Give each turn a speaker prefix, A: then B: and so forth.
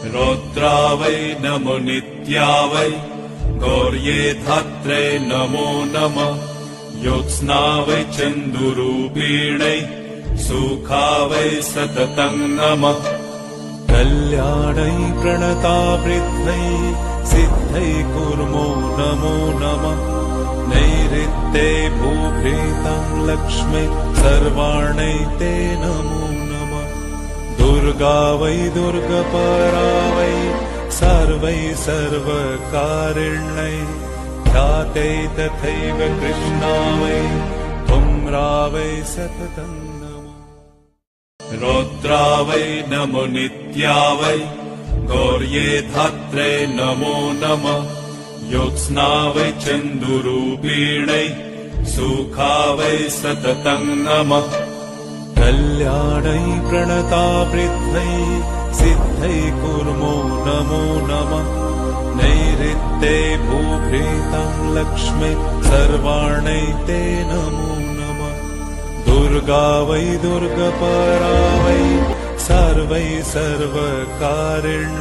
A: रौद्रा वै नमो नित्या वै गौर्ये धात्रे नमो नमः। ज्योत्स्ना वै चन्दुरूपिणै सुखा वै सततं नमः। कल्याणै प्रणतावृद्धै सिद्धै कुर्मो नमो नमः। नैऋत्ये भूभृतं लक्ष्मै सर्वाणै ते नमो नमः। दुर्गा वै दुर्गपरा वै सर्वै सर्वकारिण्यै ख्यातै तथैव कृष्णा वै धूम्रा वै सततं नमः। रौद्रा वै नमो नित्या वै गौर्ये धात्रे नमो नमः। ज्योत्स्ना वै चन्दुरूपिणै सुखा वै सततं नमः। कल्याणै प्रणतावृद्धै सिद्धै कुर्मो नमो नमः। नैऋत्ये भूभृतं लक्ष्मै सर्वाणै ते नमो नमः। दुर्गा वै दुर्गपरा वै सर्वै सर्वकारिण्यै